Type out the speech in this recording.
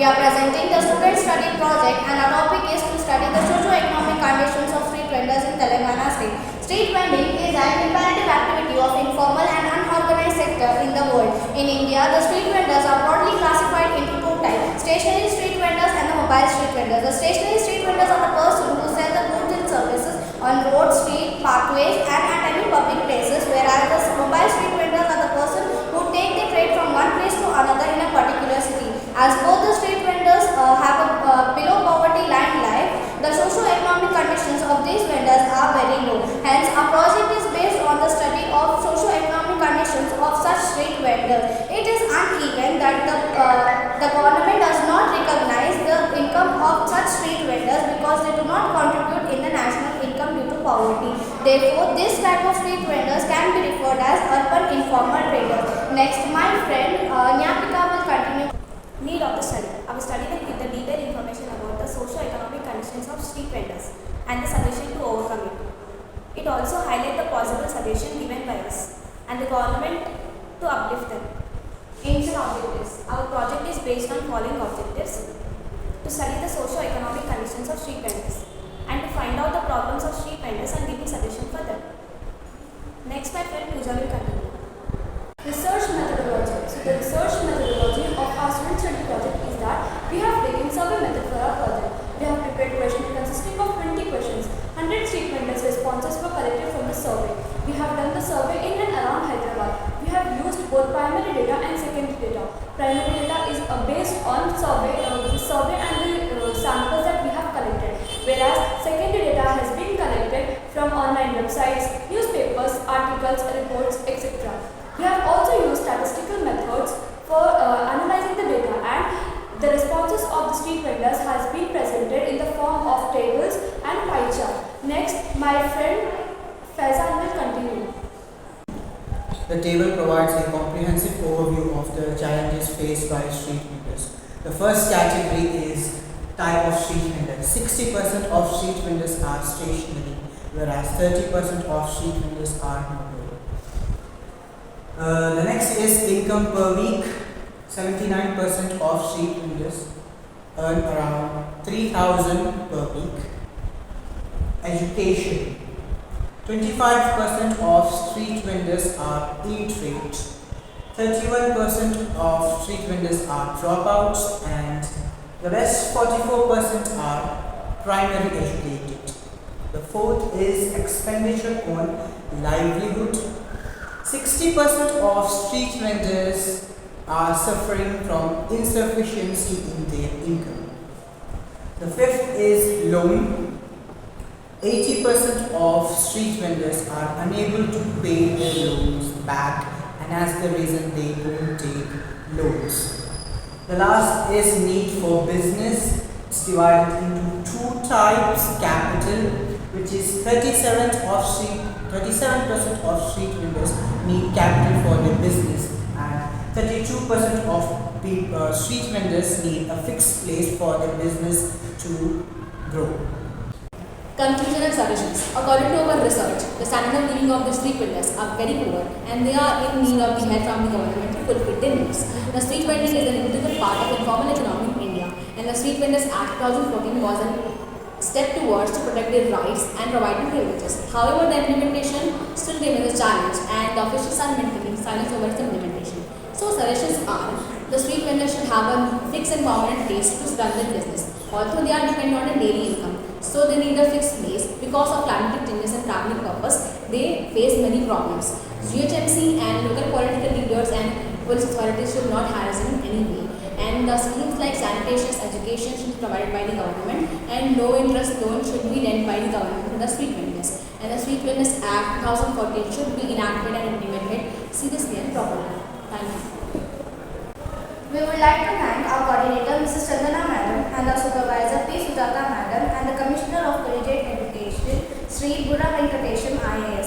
We are presenting the student study project and our topic is to study the socio-economic conditions of street vendors in Telangana state. Street vending is an imperative activity of informal and unorganized sector in the world. In India, the street vendors are broadly classified into two types: stationary street vendors and the mobile street vendors. The stationary street vendors are the person who sell the goods and services on roads, street, parkways and at any public places, whereas the mobile street vendors are the person who take the trade from one place to another in a particular city. As both the street vendors have a below poverty line life, the socio-economic conditions of these vendors are very low. Hence, our project is based on the study of socio-economic conditions of such street vendors. It is uneven that the government does not recognize the income of such street vendors because they do not contribute in the national income due to poverty. Therefore, this type of street vendors can be referred as urban informal traders. Next, my friend Nyapika will continue. Need of the study. Our study will give the detailed information about the socio-economic conditions of street vendors and the solution to overcome it. It also highlights the possible solution given by us and the government to uplift them. Aims and objectives. Our project is based on following objectives: to study the socio-economic conditions of street vendors and to find out the problems of street vendors and giving solution for them. Next, my friend Pooja will continue. Research methodology. So the research methodology of our student study project is that we have taken survey method for our project. We have prepared questions consisting of 20 questions. 100 street vendors' responses were collected from the survey. We have done the survey in and around Hyderabad. We have used both primary data and secondary data. Primary data is based on the survey and the samples that we have collected, whereas secondary data has been collected from online websites, newspapers, articles, reports, etc. We have also used statistical methods for analyzing the data, and the responses of the street vendors has been presented in the form of tables and pie chart. Next, my friend Faizan will continue. The table provides a comprehensive overview of the challenges faced by street vendors. The first category is type of street vendors. 60% of street vendors are stationary, whereas 30% of street vendors are mobile. The next is income per week. 79% of street vendors earn around 3,000 per week. Education. 25% of street vendors are illiterate. 31% of street vendors are dropouts, and the rest 44% are primary educated. The fourth is expenditure on livelihood. 60% of street vendors are suffering from insufficiency in their income. The fifth is loan. 80% of street vendors are unable to pay their loans back, and as the reason they don't take loans. The last is need for business. It's divided into two types: capital, which is 37% of street vendors need capital for their business, and 32% of street vendors need a fixed place for their business to grow. Conclusion and solutions. According to our research, the standard of living of the street vendors are very poor and they are in need of the help from the government to fulfill their needs. The street vending is an integral part of informal economy in India, and the Street Vendors Act 2014 was a step towards to protect their rights and providing privileges. However, the implementation still remains a challenge and the officials are maintaining silence over its implementation. So suggestions are: the street vendors should have a fixed and permanent place to run their business. Although they are dependent on a daily income, so they need a fixed place. Because of climatic changes and traveling purpose, they face many problems. GHMC and local political leaders and police authorities should not harass them in any way. And the schemes like sanitation, education should be provided by the government, and low interest loan should be lent by the government to the street vendors. And the Street Vendors Act 2014 should be enacted and implemented seriously and properly. Thank you. We would like to thank our coordinator Mrs. Chandana Madam and our supervisor P. Sujata Madam and the Commissioner of Collegiate Education Sri Buddha Venkatesham IAS.